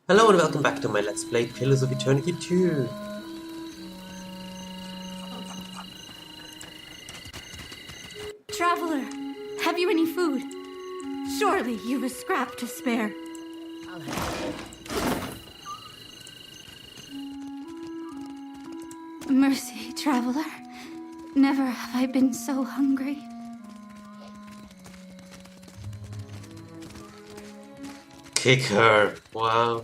Hello and welcome back to my Let's Play Pillars of Eternity 2. Traveler, have you any food? Surely you've a scrap to spare. Mercy, traveler. Never have I been so hungry. Kick her. Wow.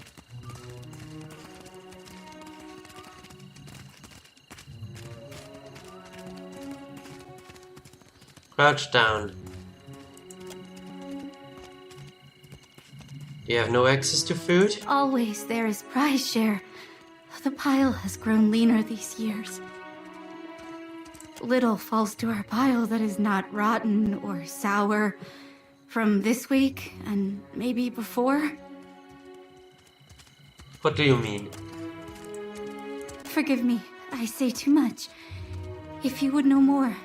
Crouch down. You have no access to food? Always there is prize share. The pile has grown leaner these years. Little falls to our pile that is not rotten or sour from this week and maybe before. What do you mean? Forgive me, I say too much. If you would know more,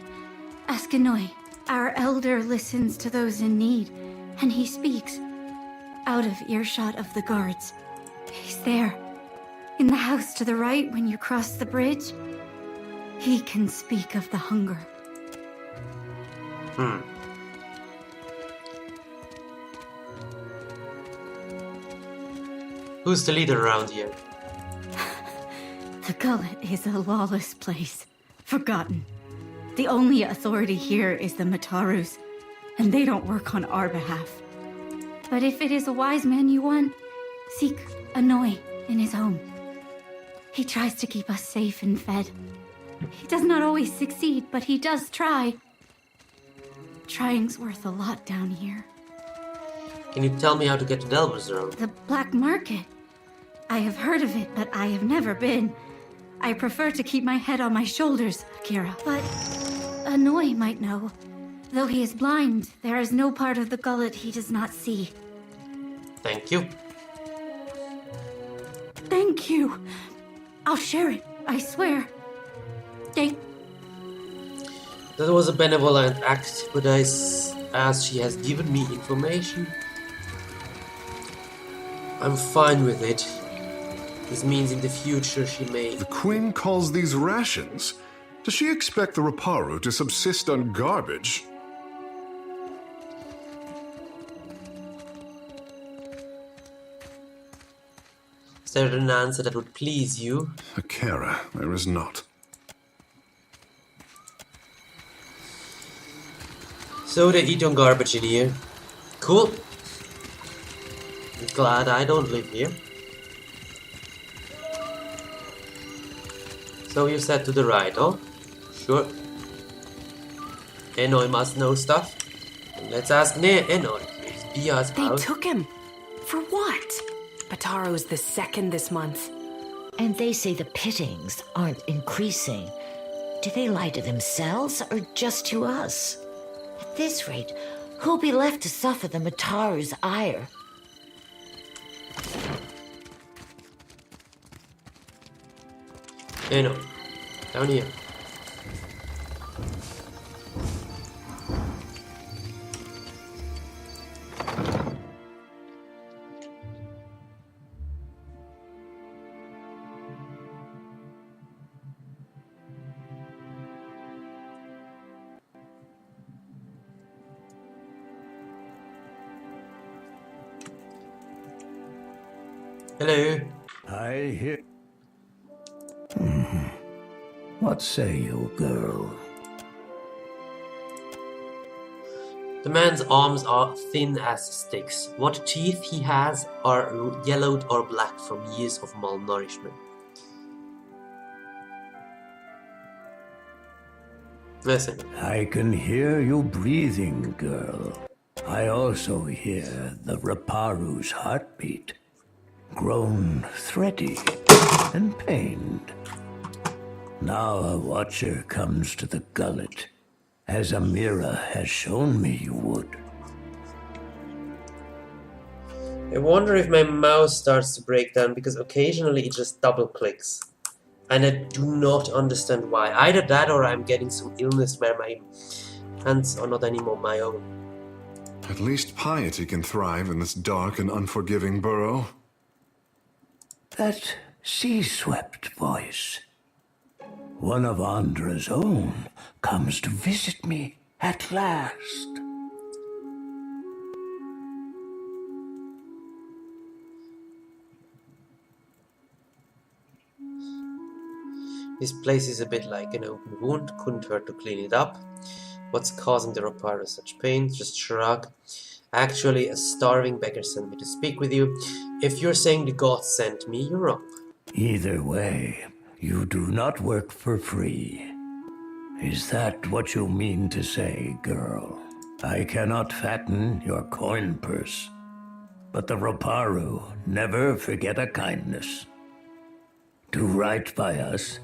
ask Anoi. Our elder listens to those in need, and he speaks out of earshot of the guards. He's there, in the house to the right when you cross the bridge. He can speak of the hunger. Who's the leader around here? The Gullet is a lawless place, forgotten. The only authority here is the Matarus, and they don't work on our behalf. But if it is a wise man you want, seek Anoi in his home. He tries to keep us safe and fed. He does not always succeed, but he does try. Trying's worth a lot down here. Can you tell me how to get to Delver's Road? The black market. I have heard of it, but I have never been. I prefer to keep my head on my shoulders, Akira. But Anoi might know. Though he is blind, there is no part of the Gullet he does not see. Thank you. Thank you. I'll share it, I swear. That was a benevolent act, but as she has given me information, I'm fine with it. This means in the future she may... The Queen calls these rations. Does she expect the Raparu to subsist on garbage? Is there an answer that would please you? Akira, there is not. So they eat on garbage in here. Cool. I'm glad I don't live here. So you said to the right, oh? Sure. Enoi must know stuff. Let's ask Enoi. Be us They out. took him. For what? Bataro's the second this month. And they say the pittings aren't increasing. Do they lie to themselves or just to us? At this rate, who'll be left to suffer the Mataru's ire? Enoi. Down here. Hello. I hear... What say you, girl? The man's arms are thin as sticks. What teeth he has are yellowed or black from years of malnourishment. Listen. I can hear you breathing, girl. I also hear the Raparu's heartbeat. Grown thready and pained. Now a watcher comes to the Gullet, as Amira has shown me you would. I wonder if my mouse starts to break down because occasionally it just double clicks. And I do not understand why. Either that or I'm getting some illness where my hands are not anymore my own. At least piety can thrive in this dark and unforgiving burrow. That sea-swept voice. One of Andra's own comes to visit me at last. This place is a bit like an open wound, couldn't hurt to clean it up. What's causing the Roparu such pain? Just shrug. Actually, a starving beggar sent me to speak with you. If you're saying the gods sent me, you're wrong. Either way, you do not work for free. Is that what you mean to say, girl? I cannot fatten your coin purse, but the Roparu never forget a kindness. Do right by us,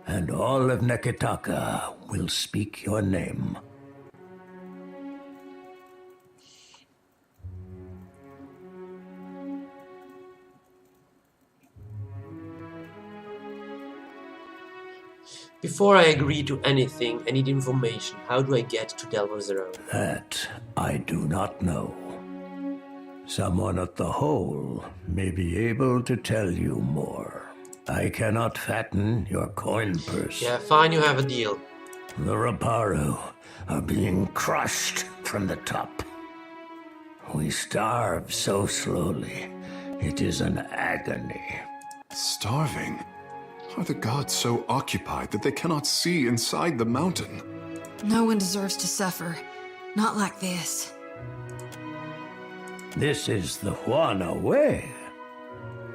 and all of Neketaka will speak your name. Before I agree to anything, I need information. How do I get to Delver's Road? That I do not know. Someone at the Hole may be able to tell you more. I cannot fatten your coin purse. Yeah, fine, you have a deal. The Roparu are being crushed from the top. We starve so slowly. It is an agony. Starving? Are the gods so occupied that they cannot see inside the mountain? No one deserves to suffer. Not like this. This is the Juana way.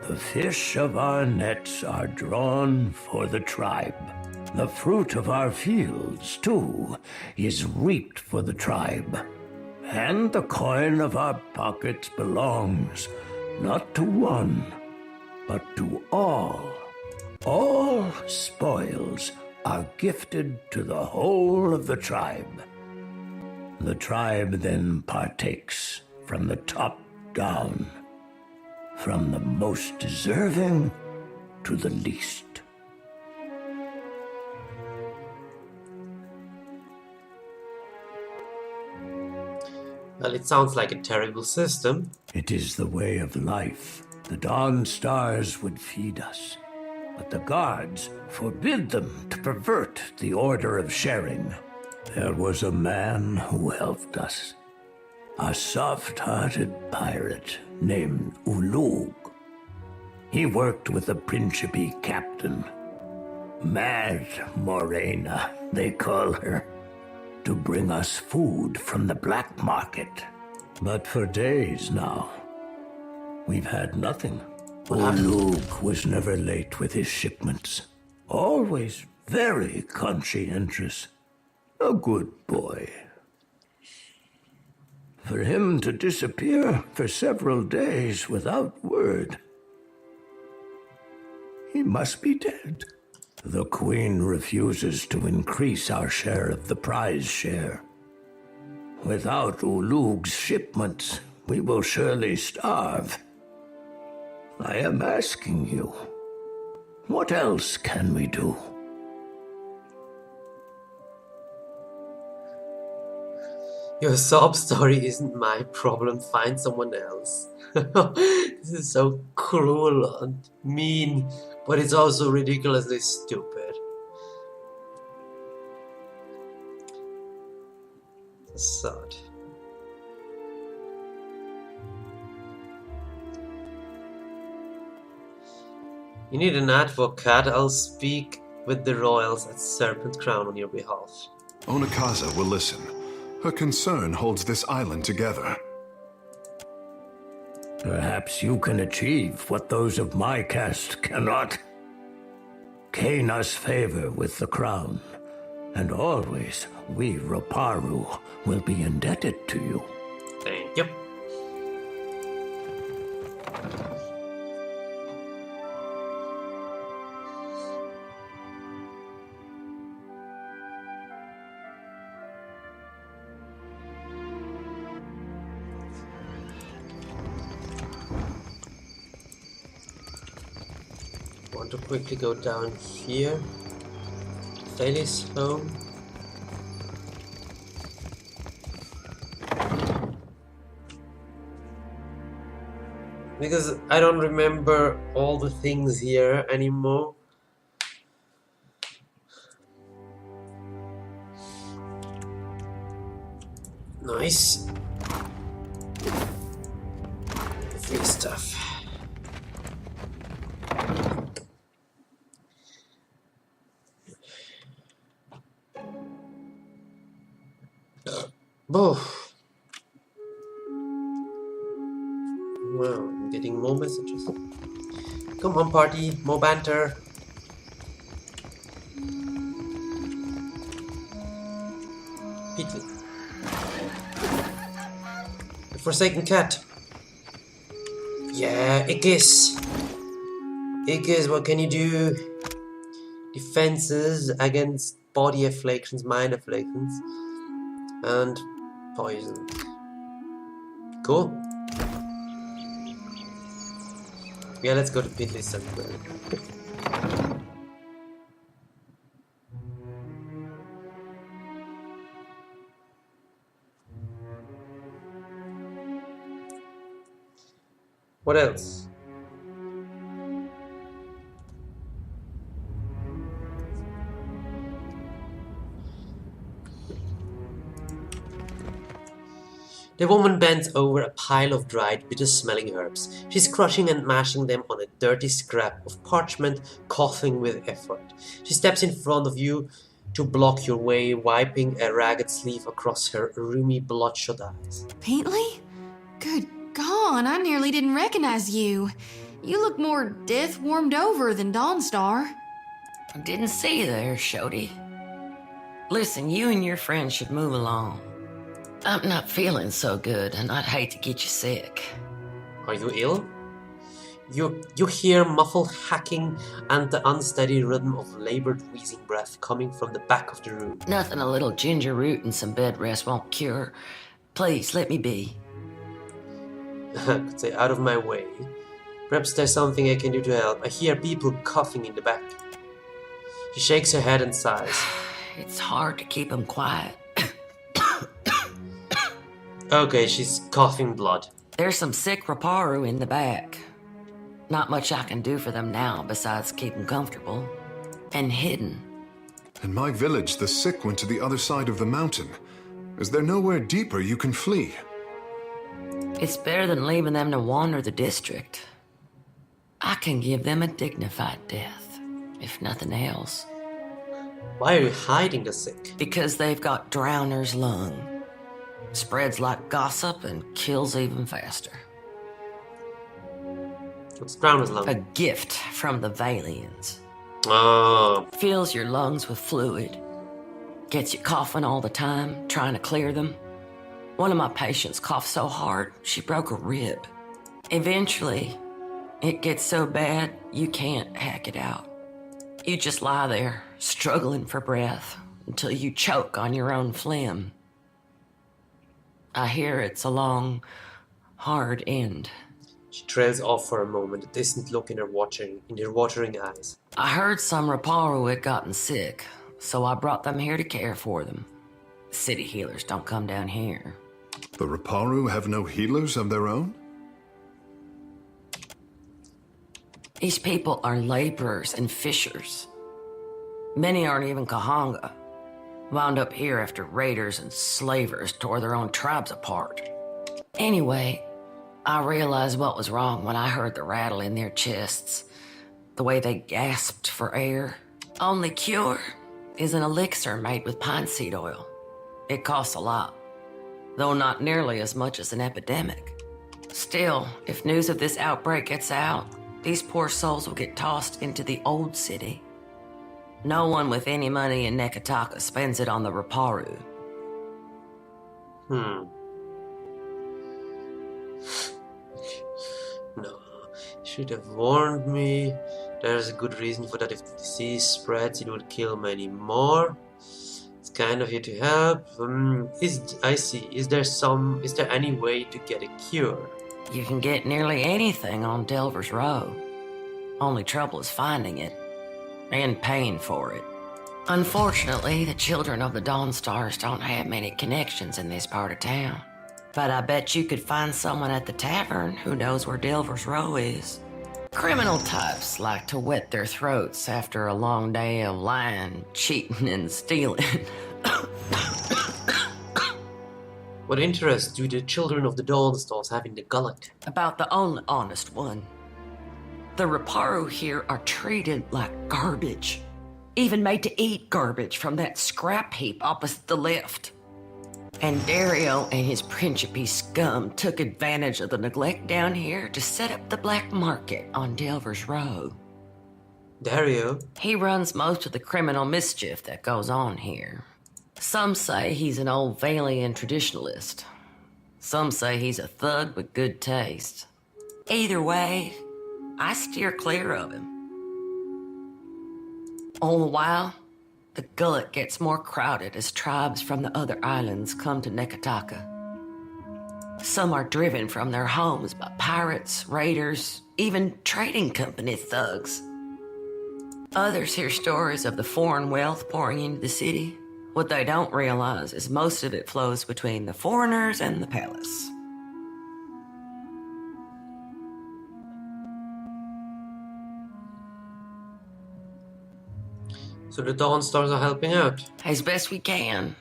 The fish of our nets are drawn for the tribe. The fruit of our fields, too, is reaped for the tribe. And the coin of our pockets belongs not to one, but to all. All spoils are gifted to the whole of the tribe. The tribe then partakes from the top down, from the most deserving to the least. Well, it sounds like a terrible system. It is the way of life. The dawn stars would feed us, but the gods forbid them to pervert the order of sharing. There was a man who helped us, a soft-hearted pirate named Ulug. He worked with the Principe captain, Mad Morena, they call her, to bring us food from the black market. But for days now, we've had nothing. Ulug was never late with his shipments. Always very conscientious. A good boy. For him to disappear for several days without word, he must be dead. The Queen refuses to increase our share of the prize share. Without Ulug's shipments, we will surely starve. I am asking you, what else can we do? Your sob story isn't my problem, find someone else. This is so cruel and mean, but it's also ridiculously stupid. Sad. You need an advocate. I'll speak with the royals at Serpent Crown on your behalf. Onakaza will listen. Her concern holds this island together. Perhaps you can achieve what those of my caste cannot. Gain us favor with the crown, and always we Roparu will be indebted to you. Thank you. Want to quickly go down here. Thales home. Because I don't remember all the things here anymore. Nice. Free stuff. Oh. Wow, I'm getting more messages. Come on, party, more banter. Peatley. The Forsaken Cat. Yeah, Ickis. Ickis, what can you do? Defenses against body afflictions, mind afflictions, and poison. Cool. Yeah, let's go to Peatley's Sanctuary. What else? The woman bends over a pile of dried, bitter-smelling herbs. She's crushing and mashing them on a dirty scrap of parchment, coughing with effort. She steps in front of you to block your way, wiping a ragged sleeve across her rheumy, bloodshot eyes. Peatley? Good God, I nearly didn't recognize you. You look more death warmed over than Dawnstar. I didn't see you there, Shody. Listen, you and your friends should move along. I'm not feeling so good, and I'd hate to get you sick. Are you ill? You hear muffled hacking and the unsteady rhythm of labored wheezing breath coming from the back of the room. Nothing a little ginger root and some bed rest won't cure. Please, let me be. I could say out of my way. Perhaps there's something I can do to help. I hear people coughing in the back. She shakes her head and sighs. It's hard to keep them quiet. Okay, she's coughing blood. There's some sick Raparu in the back. Not much I can do for them now besides keep them comfortable. And hidden. In my village, the sick went to the other side of the mountain. Is there nowhere deeper you can flee? It's better than leaving them to wander the district. I can give them a dignified death, if nothing else. Why are you hiding the sick? Because they've got Drowner's lung. Spreads like gossip and kills even faster. What's Drowner's lung? A gift from the Valians. Oh. Fills your lungs with fluid. Gets you coughing all the time, trying to clear them. One of my patients coughed so hard, she broke a rib. Eventually, it gets so bad, you can't hack it out. You just lie there, struggling for breath, until you choke on your own phlegm. I hear it's a long, hard end. She trails off for a moment, a distant look in her watering eyes. I heard some Raparu had gotten sick, so I brought them here to care for them. City healers don't come down here. The Raparu have no healers of their own? These people are laborers and fishers. Many aren't even Kahanga. Wound up here after raiders and slavers tore their own tribes apart. Anyway, I realized what was wrong when I heard the rattle in their chests. The way they gasped for air. Only cure is an elixir made with pine seed oil. It costs a lot, though not nearly as much as an epidemic. Still, if news of this outbreak gets out, these poor souls will get tossed into the old city. No one with any money in Nekataka spends it on the Raparu. No. Should have warned me. There's a good reason for that. If the disease spreads, it would kill many more. It's kind of you to help. I see. Is there any way to get a cure? You can get nearly anything on Delver's Row. Only trouble is finding it. And paying for it. Unfortunately, the children of the Dawn Stars don't have many connections in this part of town. But I bet you could find someone at the tavern who knows where Delver's Row is. Criminal types like to wet their throats after a long day of lying, cheating, and stealing. What interest do the children of the Dawnstalls have in the gullet? About the only honest one. The Reparu here are treated like garbage. Even made to eat garbage from that scrap heap opposite the lift. And Dario and his Principe scum took advantage of the neglect down here to set up the black market on Delver's Row. Dario? He runs most of the criminal mischief that goes on here. Some say he's an old Valian traditionalist. Some say he's a thug with good taste. Either way, I steer clear of him. All the while, the gullet gets more crowded as tribes from the other islands come to Nekataka. Some are driven from their homes by pirates, raiders, even trading company thugs. Others hear stories of the foreign wealth pouring into the city. What they don't realize is most of it flows between the foreigners and the palace. So the Dawnstars are helping out? As best we can.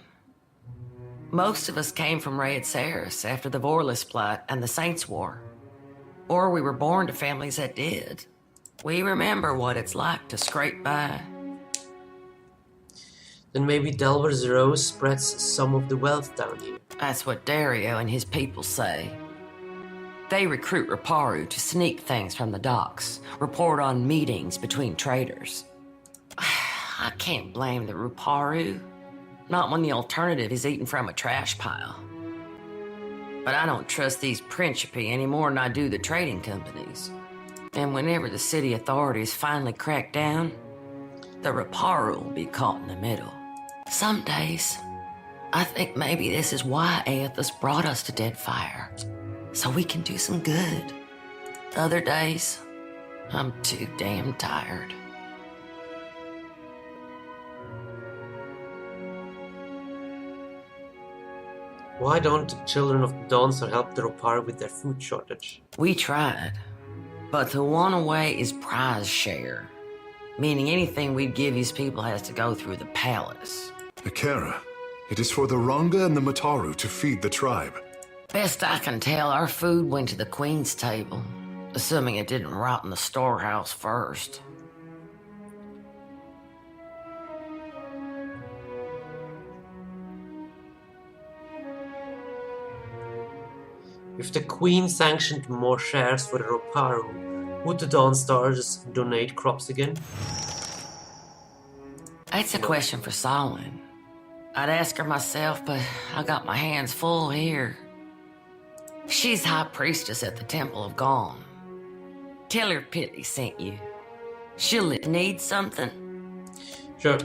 Most of us came from Raed Saris after the Vorlis Plot and the Saints War. Or we were born to families that did. We remember what it's like to scrape by. Then maybe Delver's Row spreads some of the wealth down here. That's what Dario and his people say. They recruit Reparu to sneak things from the docks, report on meetings between traders. I can't blame the Reparu. Not when the alternative is eating from a trash pile. But I don't trust these Principi any more than I do the trading companies. And whenever the city authorities finally crack down, the Reparu will be caught in the middle. Some days, I think maybe this is why Aethys brought us to Deadfire. So we can do some good. Other days, I'm too damn tired. Why don't the children of the Dawnstar help the Reparu with their food shortage? We tried, but the one away is prize share, meaning anything we'd give these people has to go through the palace. Akara, it is for the Ranga and the Mataru to feed the tribe. Best I can tell, our food went to the Queen's table, assuming it didn't rot in the storehouse first. If the Queen sanctioned more shares for the Reparu, would the Dawnstars donate crops again? That's a question for Solomon. I'd ask her myself, but I got my hands full here. She's high priestess at the Temple of Gone. Tell her Pitty sent you. She'll need something. Sure.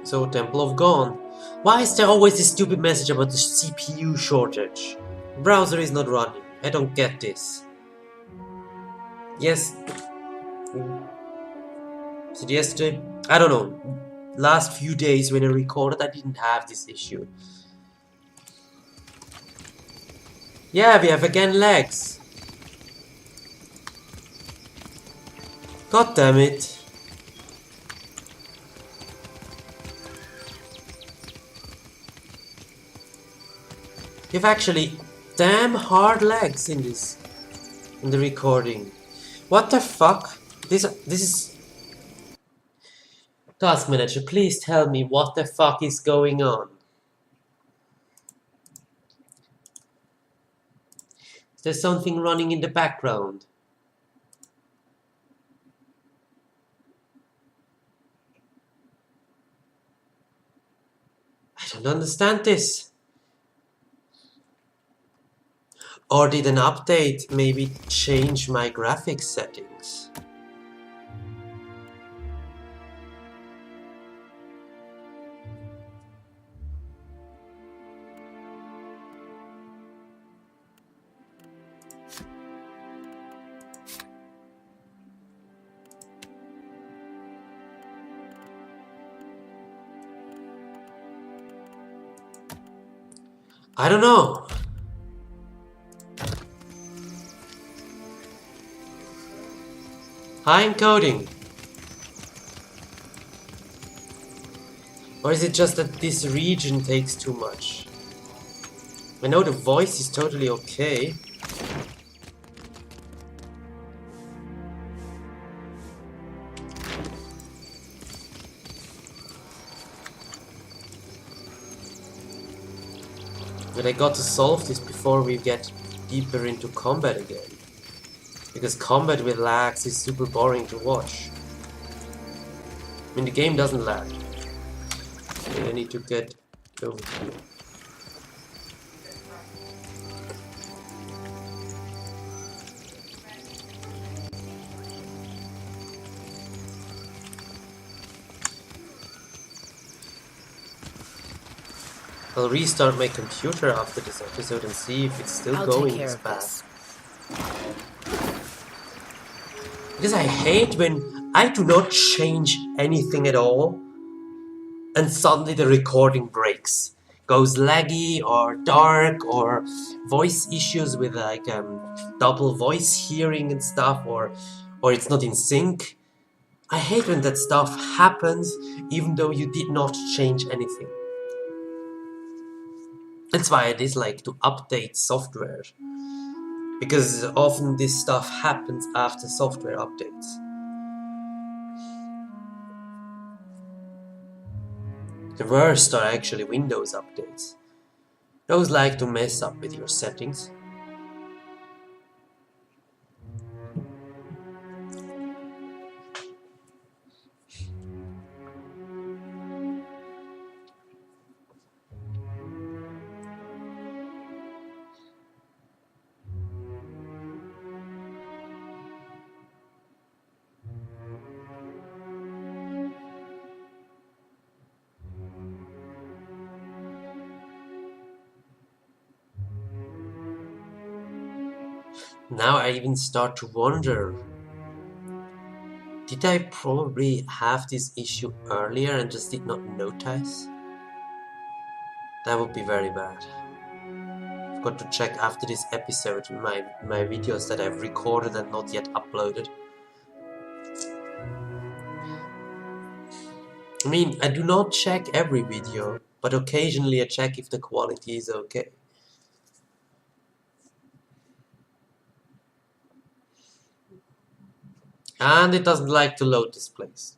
So, Temple of Gone. Why is there always this stupid message about the CPU shortage? The browser is not running. I don't get this. Yes. Was it yesterday? I don't know. Last few days when I recorded, I didn't have this issue. Yeah, we have again lags. God damn it. You've actually damn hard lags in this, in the recording. What the fuck? This is... Task Manager, please tell me what the fuck is going on. Is there something running in the background? I don't understand this. Or did an update maybe change my graphics settings? I don't know. High encoding. Or is it just that this region takes too much? I know the voice is totally okay. But I got to solve this before we get deeper into combat again. Because combat with lags is super boring to watch. I mean, the game doesn't lag. Okay, I need to get over here. I'll restart my computer after this episode and see if it's still going this bad. Because I hate when I do not change anything at all and suddenly the recording breaks. Goes laggy or dark or voice issues with like double voice hearing and stuff, or it's not in sync. I hate when that stuff happens even though you did not change anything. That's why I dislike to update software, because often this stuff happens after software updates. The worst are actually Windows updates. Those like to mess up with your settings. Now I even start to wonder, did I probably have this issue earlier and just did not notice? That would be very bad. I've got to check after this episode my videos that I've recorded and not yet uploaded. I mean, I do not check every video, but occasionally I check if the quality is okay. And it doesn't like to load this place.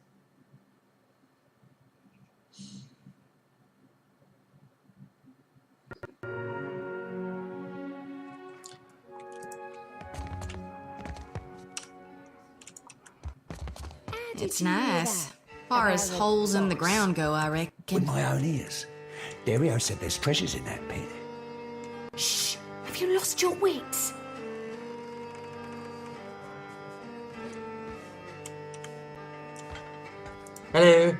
It's nice. Far as holes in the ground go, I reckon. With my own ears. Dario said there's treasures in that pit. Shh! Have you lost your wits? Hello.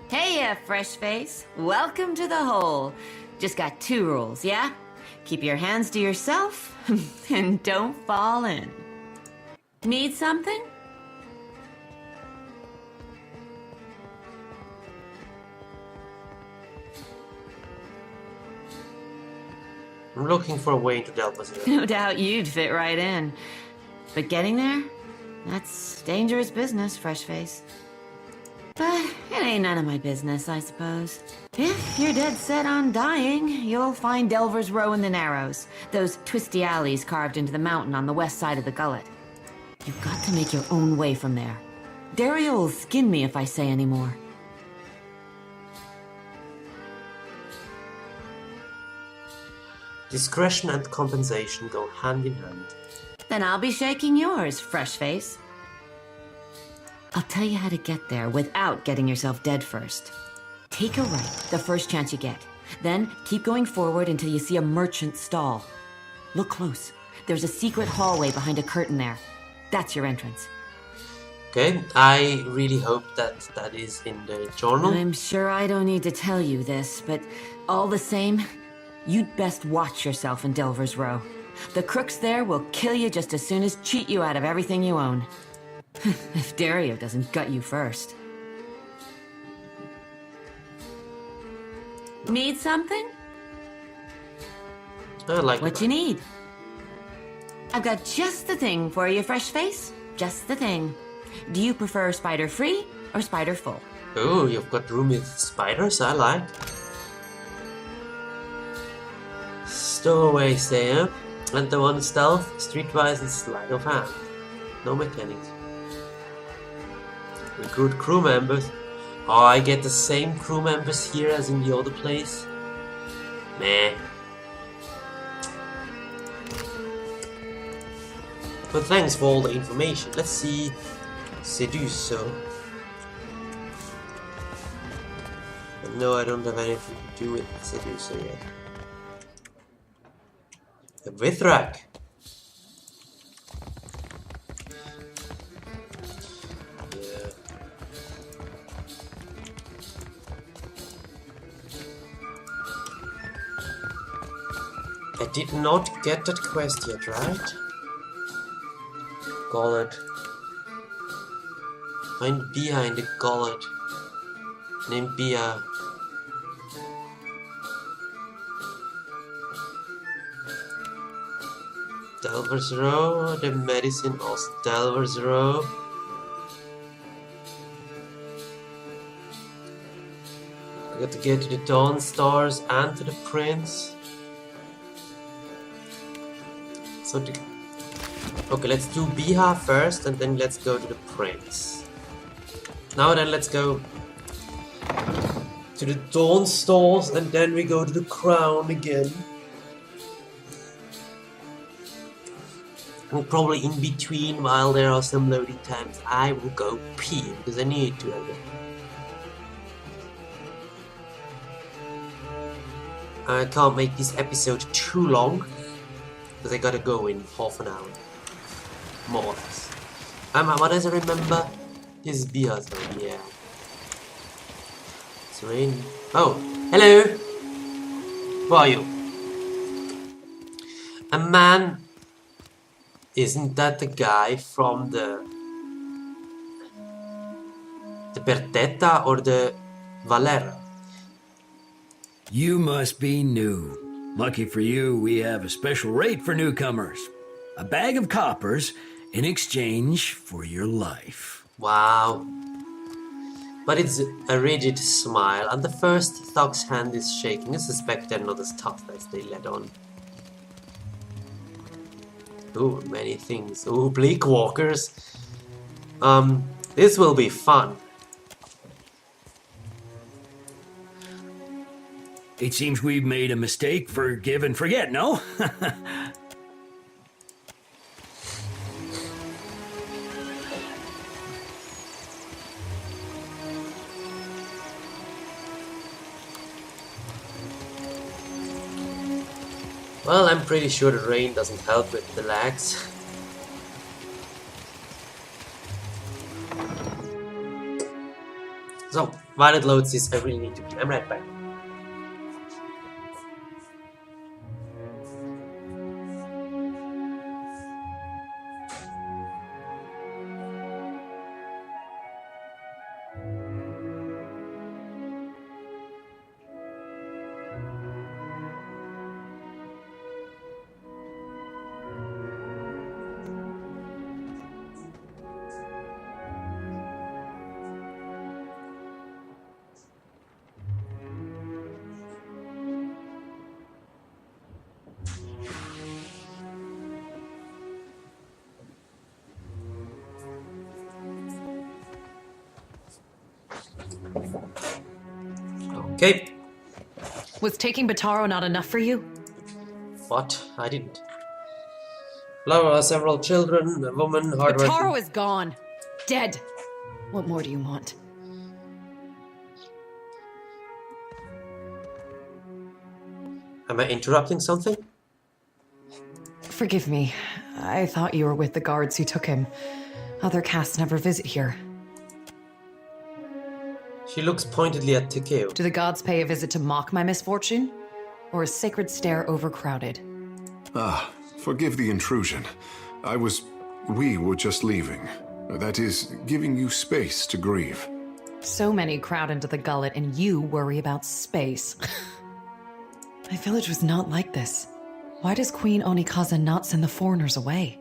Hey, fresh face. Welcome to the hole. Just got 2 rules, yeah? Keep your hands to yourself and don't fall in. Need something? I'm looking for a way into Deadfire. No doubt you'd fit right in. But getting there? That's dangerous business, fresh face. But it ain't none of my business, I suppose. If you're dead set on dying, you'll find Delver's Row in the Narrows. Those twisty alleys carved into the mountain on the west side of the gullet. You've got to make your own way from there. Dario will skin me if I say any more. Discretion and compensation go hand in hand. Then I'll be shaking yours, fresh face. I'll tell you how to get there without getting yourself dead first. Take a right the first chance you get. Then keep going forward until you see a merchant stall. Look close. There's a secret hallway behind a curtain there. That's your entrance. Okay, I really hope that that is in the journal. I'm sure I don't need to tell you this, but all the same, you'd best watch yourself in Delver's Row. The crooks there will kill you just as soon as cheat you out of everything you own. If Dario doesn't gut you first. Need something? I like What it. you need? I've got just the thing for you, fresh face. Just the thing. Do you prefer spider free or spider full? Oh, you've got room with spiders, I like. Stowaways there. And the one stealth, streetwise, and sleight of hand. No mechanics. Recruit crew members. Oh, I get the same crew members here as in the other place. Meh. But thanks for all the information. Let's see. Seducer. No, I don't have anything to do with Seducer yet. A Withrak. Yeah. I did not get that quest yet, right? Gullet. Find behind the gullet. Named Bia. Delver's Row, the medicine of Delver's Row. I got to get to the Dawn Stars and to the Prince. So okay, let's do Biha first and then let's go to the Prince. Now then let's go to the Dawn Stars and then we go to the Crown again. And probably in between, while there are some loading times, I will go pee because I need to. I can't make this episode too long because I gotta go in half an hour, more or less. What does I remember? This is Bia's home, yeah. It's raining. Oh, hello. Who are you? A man. Isn't that the guy from the Bertetta or the Valera? You must be new. Lucky for you, we have a special rate for newcomers. A bag of coppers in exchange for your life. Wow. But it's a rigid smile, and the first thug's hand is shaking. I suspect they're not as tough as they let on. Ooh, many things. Ooh, bleak walkers. This will be fun. It seems we've made a mistake. Forgive and forget, no? Well, I'm pretty sure the rain doesn't help with the lags. So, while it loads this, I really need to be. I'm right back. Okay. Was taking Bataro not enough for you? What? I didn't. Laura, several children, a woman, hardworking. Bataro is gone. Dead. What more do you want? Am I interrupting something? Forgive me. I thought you were with the guards who took him. Other casts never visit here. She looks pointedly at Takeo. Do the gods pay a visit to mock my misfortune? Or is Sacred Stair overcrowded? Ah, forgive the intrusion. We were just leaving. That is, giving you space to grieve. So many crowd into the gullet and you worry about space. My village was not like this. Why does Queen Onikaza not send the foreigners away?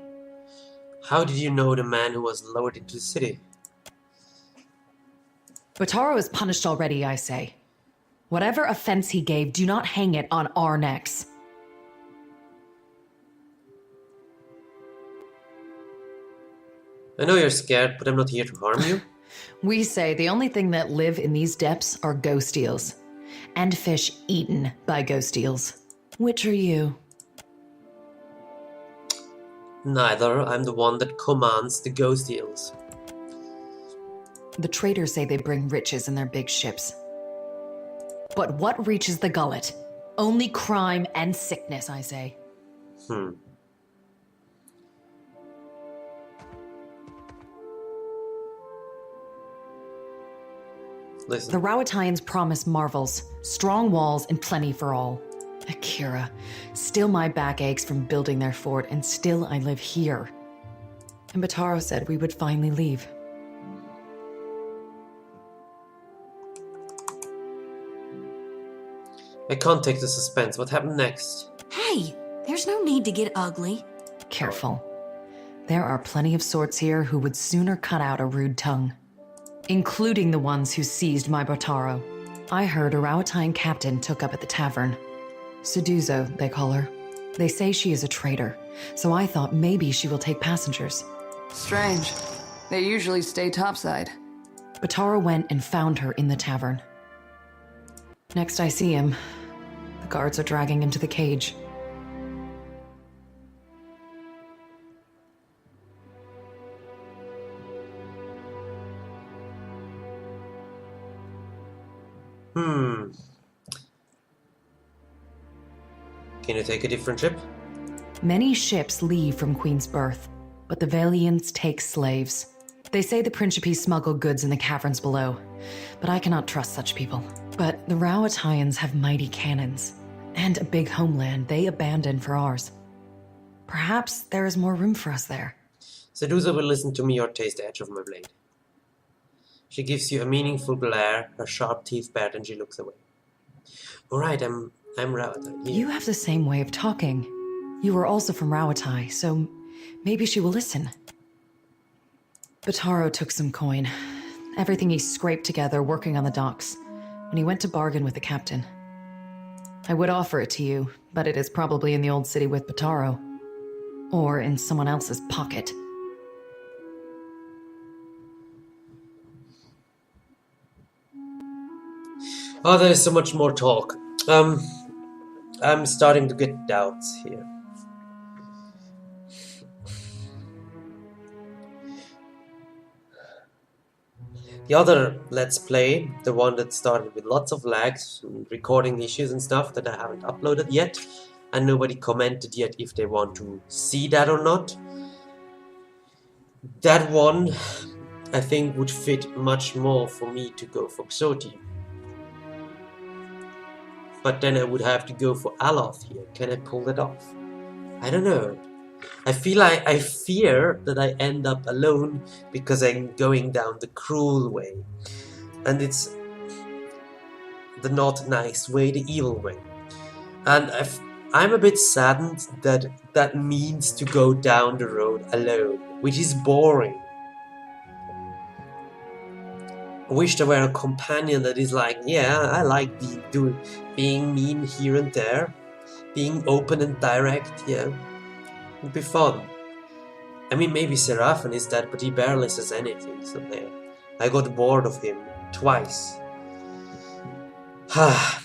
How did you know the man who was lowered into the city? Botaro is punished already, I say. Whatever offense he gave, do not hang it on our necks. I know you're scared, but I'm not here to harm you. We say the only thing that live in these depths are ghost eels. And fish eaten by ghost eels. Which are you? Neither. I'm the one that commands the ghost eels. The traders say they bring riches in their big ships. But what reaches the gullet? Only crime and sickness, I say. Listen. The Rawatayans promise marvels, strong walls, and plenty for all. Akira, still my back aches from building their fort, and still I live here. And Botaro said we would finally leave. I can't take the suspense. What happened next? Hey, there's no need to get ugly. Careful. There are plenty of sorts here who would sooner cut out a rude tongue. Including the ones who seized my Botaro. I heard a Rawatayan captain took up at the tavern. Suduzo, they call her. They say she is a traitor, so I thought maybe she will take passengers. Strange. They usually stay topside. Botaro went and found her in the tavern. Next I see him, the guards are dragging him to the cage. Can you take a different ship? Many ships leave from Queen's Birth, but the Valiants take slaves. They say the Principe smuggle goods in the caverns below, but I cannot trust such people. But the Rawatayans have mighty cannons, and a big homeland they abandoned for ours. Perhaps there is more room for us there. Sedusa will listen to me or taste the edge of my blade. She gives you a meaningful glare, her sharp teeth bared, and she looks away. Alright, I'm Rawatai. Yeah. You have the same way of talking. You were also from Rawatai, so maybe she will listen. Botaro took some coin. Everything he scraped together working on the docks, when he went to bargain with the captain. I would offer it to you, but it is probably in the old city with Botaro. Or in someone else's pocket. Oh, there is so much more talk. I'm starting to get doubts here. The other Let's Play, the one that started with lots of lags, and recording issues and stuff that I haven't uploaded yet, and nobody commented yet if they want to see that or not. That one, I think, would fit much more for me to go for Xoti. But then I would have to go for Aloth here. Can I pull that off? I don't know. I fear that I end up alone because I'm going down the cruel way. And it's the not nice way, the evil way. And I'm a bit saddened that that means to go down the road alone, which is boring. I wish there were a companion that is like, yeah, I like being mean here and there, being open and direct, yeah, would be fun. I mean, maybe Seraphin is that, but he barely says anything, so there. I got bored of him twice. Tell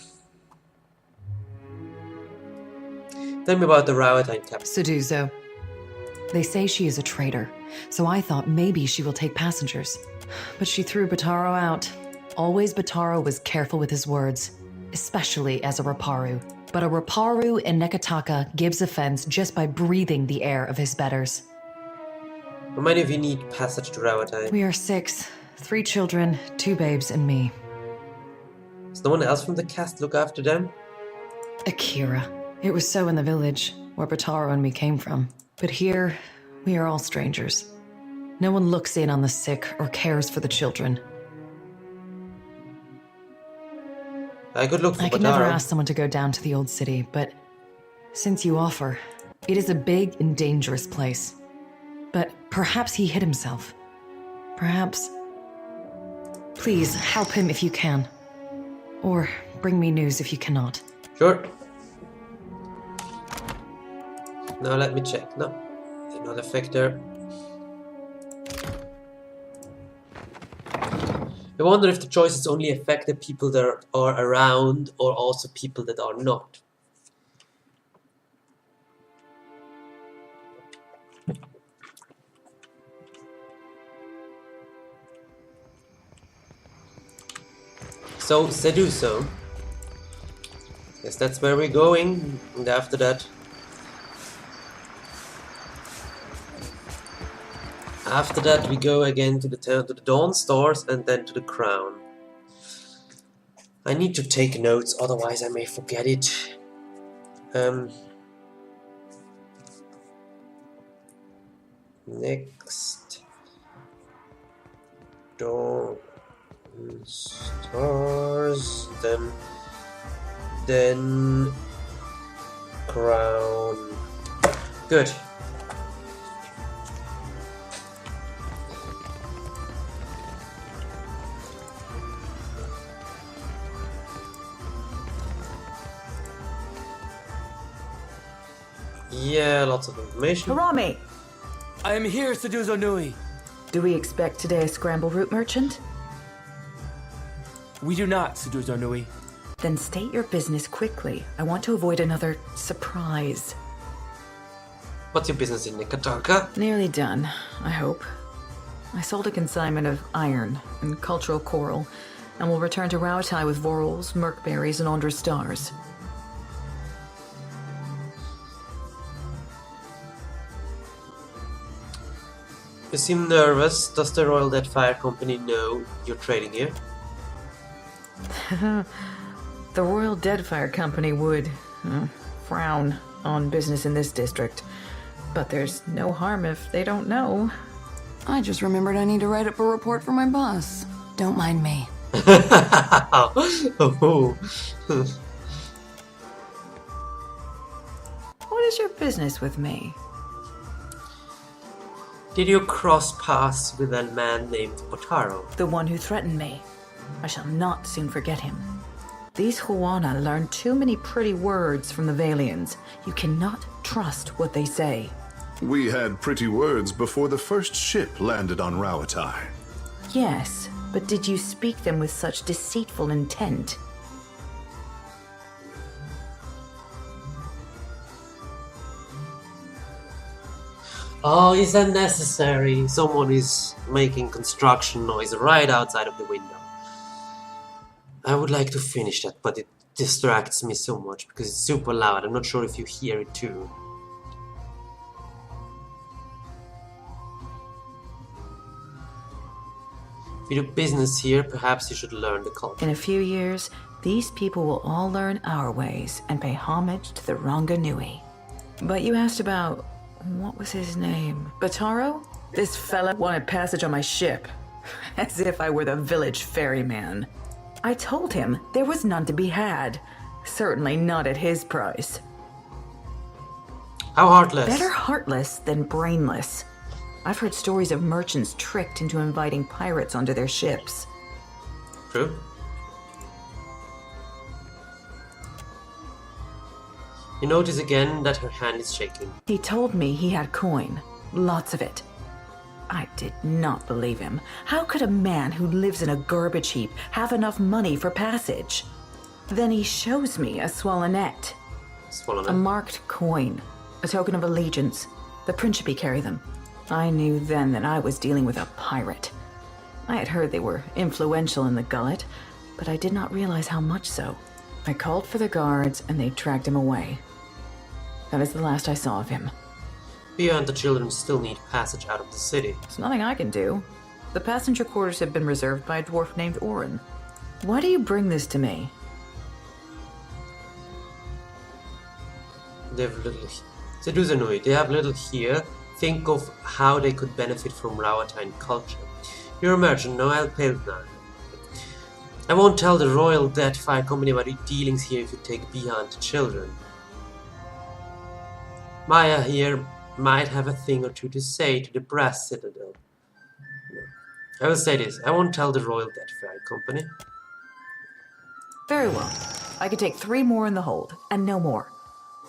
me about the Rawatine captain. Suduzo. They say she is a traitor, so I thought maybe she will take passengers. But she threw Botaro out. Always Botaro was careful with his words, especially as a Raparu. But a Raparu in Nekataka gives offense just by breathing the air of his betters. How many of you need passage to Rawatine? We are 6. 3 children, 2 babes, and me. Does no one else from the cast look after them? Akira. It was so in the village, where Botaro and me came from. But here, we are all strangers. No one looks in on the sick or cares for the children. I could look for I could never ask someone to go down to the old city, but Since you offer, it is a big and dangerous place. But perhaps he hid himself. Perhaps... Please, help him if you can. Or bring me news if you cannot. Sure. Now let me check. No, did not affect her. I wonder if the choices only affect the people that are around or also people that are not. So, Seduso. Yes, that's where we're going. And after that... After that we go again to the town, to the Dawn Stars, and then to the Crown. I need to take notes, otherwise I may forget it. Next... Dawn Stars, then Crown. Good. Yeah, lots of information. Harami! I am here, Seduzo Nui. Do we expect today a scramble root merchant? We do not, Seduzo Nui. Then state your business quickly. I want to avoid another surprise. What's your business in Nikatarka? Nearly done, I hope. I sold a consignment of iron and cultural coral, and will return to Rauatai with Vorals, Merkberries, and Ondra stars. You seem nervous. Does the Royal Deadfire Company know you're trading here? The Royal Deadfire Company would frown on business in this district, but there's no harm if they don't know. I just remembered I need to write up a report for my boss. Don't mind me. Oh. What is your business with me? Did you cross paths with a man named Potaro? The one who threatened me. I shall not soon forget him. These Huana learn too many pretty words from the Valians. You cannot trust what they say. We had pretty words before the first ship landed on Rauatai. Yes, but did you speak them with such deceitful intent? Oh, is that necessary? Someone is making construction noise right outside of the window. I would like to finish that, but it distracts me so much because it's super loud. I'm not sure if you hear it too. If you do business here, perhaps you should learn the culture. In a few years, these people will all learn our ways and pay homage to the Ranga Nui. But you asked about... what was his name? Bataro? This fella wanted passage on my ship. As if I were the village ferryman. I told him there was none to be had. Certainly not at his price. How heartless. Better heartless than brainless. I've heard stories of merchants tricked into inviting pirates onto their ships. True. You notice again that her hand is shaking. He told me he had coin. Lots of it. I did not believe him. How could a man who lives in a garbage heap have enough money for passage? Then he shows me a swallonet. Swallonet? A marked coin. A token of allegiance. The Principe carry them. I knew then that I was dealing with a pirate. I had heard they were influential in the Gullet, but I did not realize how much so. I called for the guards and they tracked him away. That is the last I saw of him. You and the children still need passage out of the city. There's nothing I can do. The passenger quarters have been reserved by a dwarf named Orin. Why do you bring this to me? They have little... Seduzanui, they have little here. Think of how they could benefit from Rauatai culture. You're a merchant, no? I'll pay it now. I won't tell the Royal Deadfire Company about your dealings here if you take behind the children. Maya here might have a thing or two to say to the brass citadel. No. I will say this, I won't tell the Royal Deadfire Company. Very well. I could take 3 more in the hold, and no more.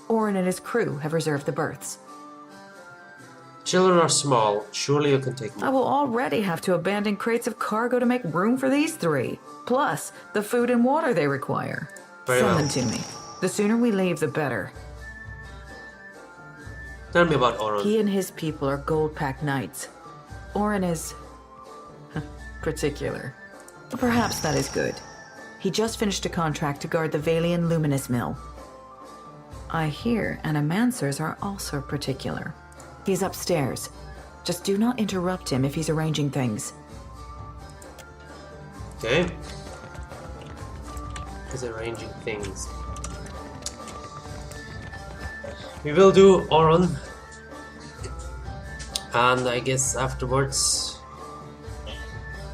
Orin and his crew have reserved the berths. Children are small, surely you can take more. I will already have to abandon crates of cargo to make room for these 3. Plus, the food and water they require. Very Send well. them to me. The sooner we leave, the better. Tell me about Oron. He and his people are gold-packed knights. Orin is... particular. But perhaps that is good. He just finished a contract to guard the Valian Luminous Mill. I hear animancers are also particular. He's upstairs. Just do not interrupt him if he's arranging things. Okay. He's arranging things. We will do Oron. And I guess afterwards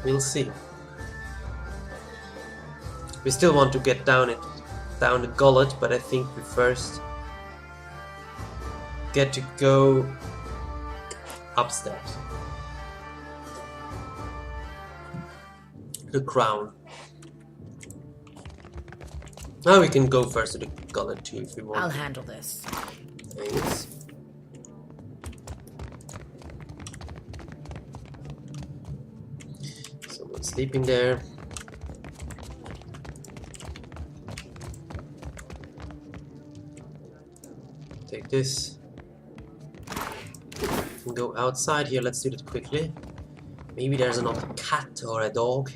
we'll see. We still want to get down the gullet, but I think we first get to go upstairs. The crown. Now we can go first to the gullet too if we want. I'll handle this. Thanks. Someone sleeping there. Take this. And go outside here. Let's do that quickly. Maybe there's another cat or a dog.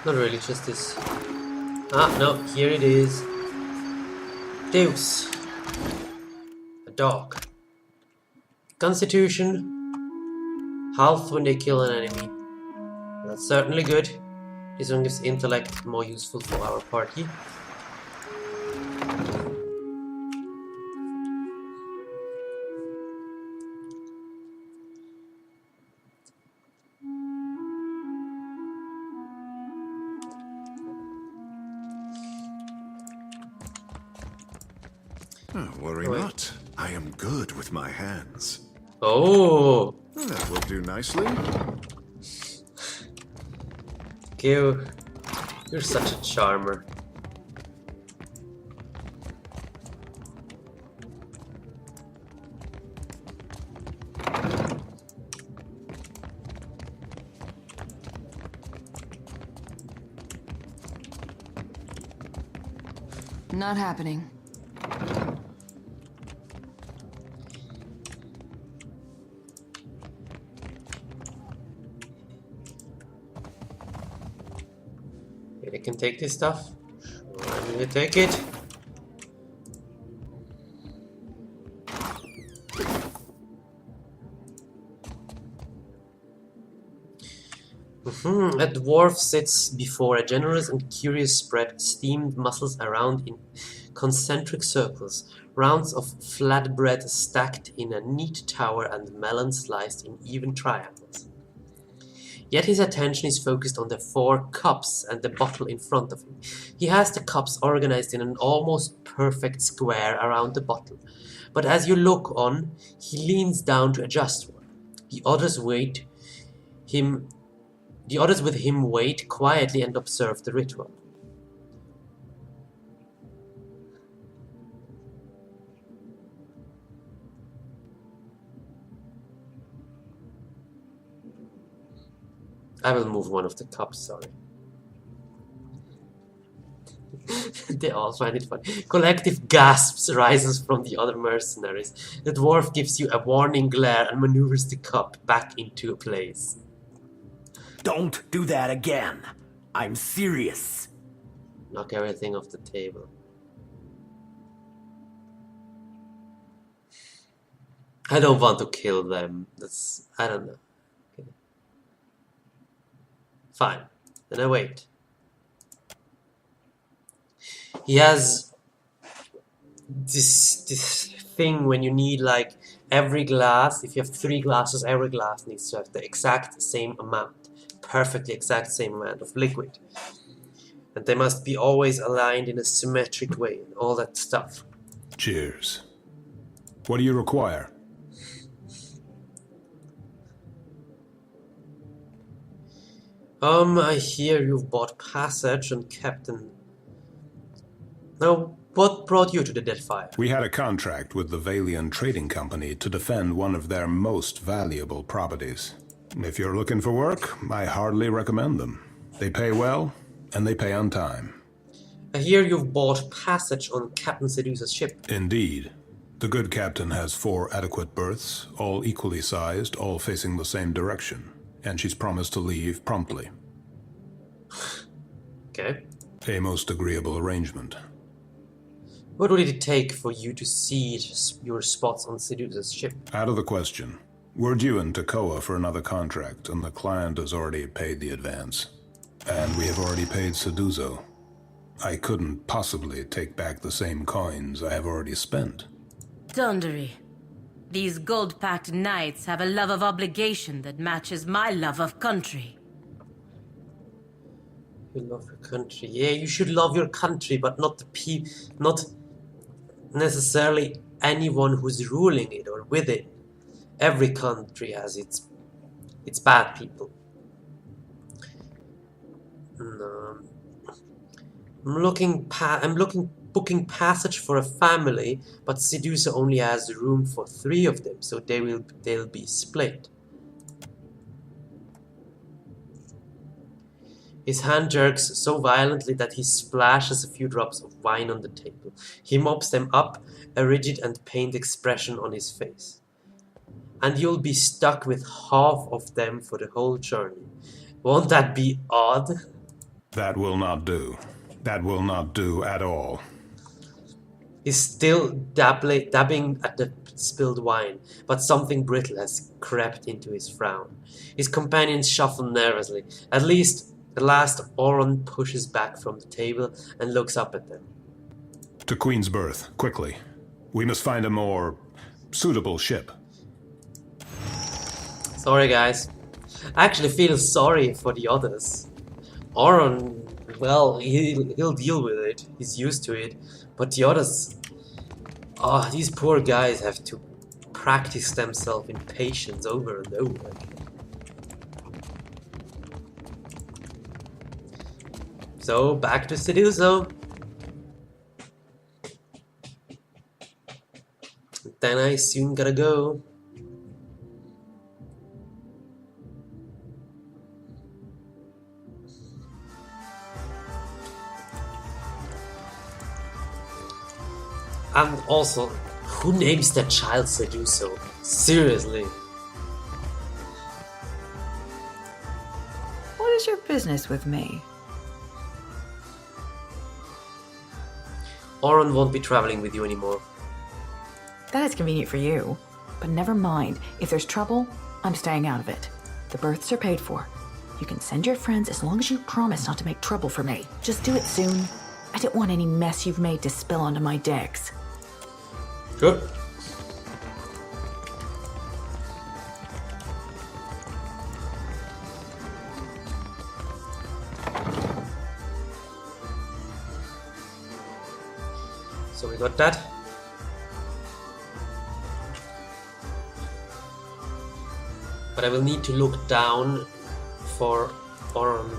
Not really, just this. Ah, no, here it is. Deus. A dog. Constitution. Half when they kill an enemy. That's certainly good. This one gives intellect, more useful for our party. Oh, worry not. I am good with my hands. Oh! That will do nicely. Gil, you're such a charmer. Not happening. I can take this stuff. I'm gonna take it. A dwarf sits before a generous and curious spread, steamed mussels around in concentric circles, rounds of flatbread stacked in a neat tower and melons sliced in even triangles. Yet his attention is focused on the 4 cups and the bottle in front of him. He has the cups organized in an almost perfect square around the bottle, but as you look on, he leans down to adjust one. The others with him wait quietly and observe the ritual. I will move one of the cups, sorry. They all find it funny. Collective gasps rises from the other mercenaries. The dwarf gives you a warning glare and maneuvers the cup back into place. Don't do that again. I'm serious. Knock everything off the table. I don't want to kill them. I don't know. Okay. Fine. Then I wait. He has this thing when you need like every glass. If you have 3 glasses, every glass needs to have the exact same amount, perfectly exact same amount of liquid, and they must be always aligned in a symmetric way and all that stuff. Cheers. What do you require? I hear you've bought passage and Captain. Now, what brought you to the Deadfire? We had a contract with the Valian Trading Company to defend one of their most valuable properties. If you're looking for work, I hardly recommend them. They pay well, and they pay on time. I hear you've bought passage on Captain Seducer's ship. Indeed. The good captain has 4 adequate berths, all equally sized, all facing the same direction. And she's promised to leave promptly. Okay. A most agreeable arrangement. What would it take for you to cede your spots on Seducer's ship? Out of the question. We're due in Tekoa for another contract, and the client has already paid the advance. And we have already paid Seduzo. I couldn't possibly take back the same coins I have already spent. Dundery. These gold-packed knights have a love of obligation that matches my love of country. You love your country. Yeah, you should love your country, but not not necessarily anyone who's ruling it or with it. Every country has its bad people. No. I'm booking passage for a family, but Seducer only has room for 3 of them, so they'll be split. His hand jerks so violently that he splashes a few drops of wine on the table. He mops them up, a rigid and pained expression on his face. And you'll be stuck with half of them for the whole journey. Won't that be odd? That will not do. That will not do at all. He's still dabbing at the spilled wine, but something brittle has crept into his frown. His companions shuffle nervously. At last, Oron pushes back from the table and looks up at them. To Queen's Berth, quickly. We must find a more suitable ship. Sorry, guys. I actually feel sorry for the others. Oron, well, he'll deal with it. He's used to it. But the others... Oh, these poor guys have to practice themselves in patience over and over again. So, back to Seduzo. Then I soon gotta go. And also, who names their child Seduzo? Seriously. What is your business with me? Oron won't be traveling with you anymore. That is convenient for you. But never mind. If there's trouble, I'm staying out of it. The berths are paid for. You can send your friends as long as you promise not to make trouble for me. Just do it soon. I don't want any mess you've made to spill onto my decks. Good. So we got that. But I will need to look down for Oron.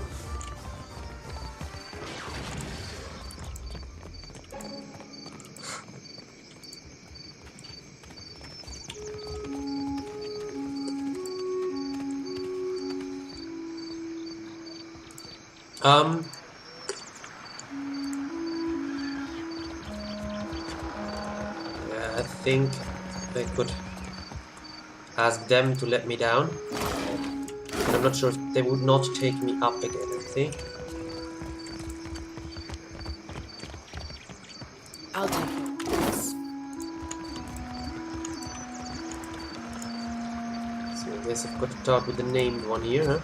Yeah, I think I could ask them to let me down. But I'm not sure if they would not take me up again, I think. I'll take it. Yes. So I guess I've got to talk with the named one here, huh?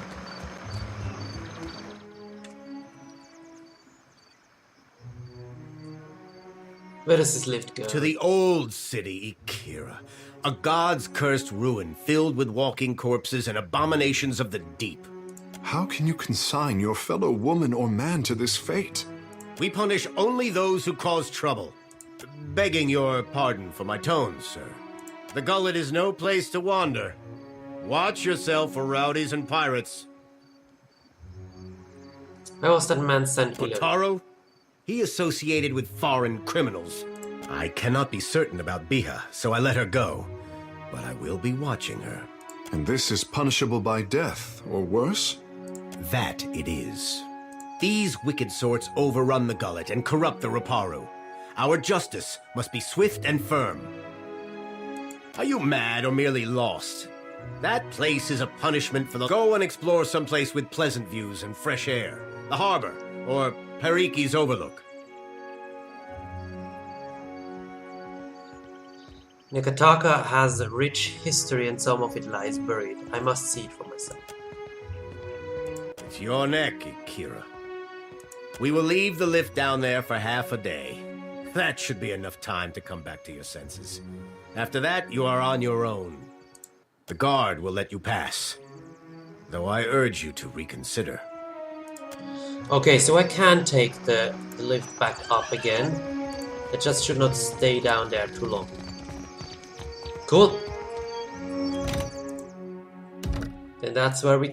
Where does this lift go? To the old city, Ikira. A god's cursed ruin filled with walking corpses and abominations of the deep. How can you consign your fellow woman or man to this fate? We punish only those who cause trouble. Begging your pardon for my tones, sir. The gullet is no place to wander. Watch yourself for rowdies and pirates. Where was that man sent below? Potaro? He associated with foreign criminals. I cannot be certain about Biha, so I let her go. But I will be watching her. And this is punishable by death, or worse? That it is. These wicked sorts overrun the gullet and corrupt the Raparu. Our justice must be swift and firm. Are you mad or merely lost? That place is a punishment for the... Go and explore someplace with pleasant views and fresh air. The harbor, or Periki's Overlook. Nekataka has a rich history and some of it lies buried. I must see it for myself. It's your neck, Ikira. We will leave the lift down there for half a day. That should be enough time to come back to your senses. After that, you are on your own. The guard will let you pass, though I urge you to reconsider. Okay, so I can take the lift back up again. It just should not stay down there too long. Cool. Then that's where we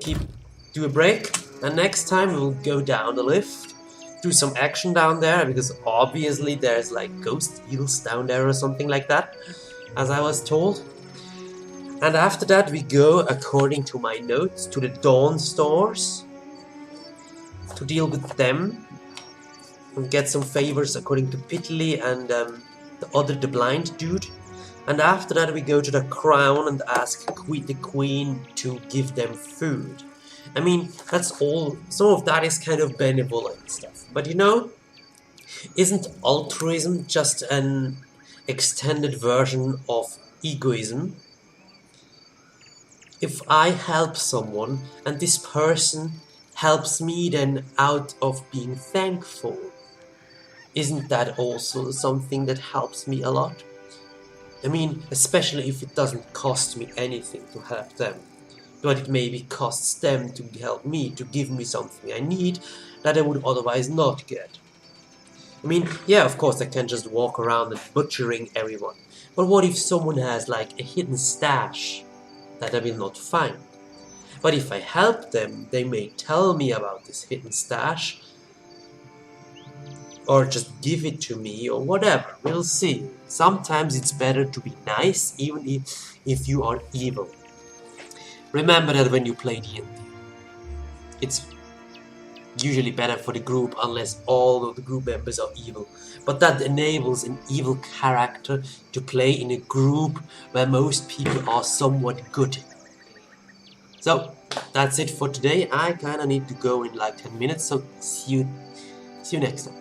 do a break. And next time we'll go down the lift, do some action down there, because obviously there's like ghost eels down there or something like that, as I was told. And after that we go, according to my notes, to the Dawn stores to deal with them and get some favors according to Pitli and the blind dude. And after that we go to the crown and ask the queen to give them food. I mean, that's all. Some of that is kind of benevolent stuff. But you know, isn't altruism just an extended version of egoism? If I help someone and this person helps me then out of being thankful, isn't that also something that helps me a lot? I mean, especially if it doesn't cost me anything to help them, but it maybe costs them to help me, to give me something I need that I would otherwise not get. I mean, yeah, of course I can just walk around and butchering everyone, but what if someone has like a hidden stash that I will not find? But if I help them, they may tell me about this hidden stash, or just give it to me, or whatever, we'll see. Sometimes it's better to be nice, even if you are evil. Remember that when you play D&D. It's usually better for the group unless all of the group members are evil. But that enables an evil character to play in a group where most people are somewhat good. So, that's it for today. I kinda need to go in like 10 minutes, so see you next time.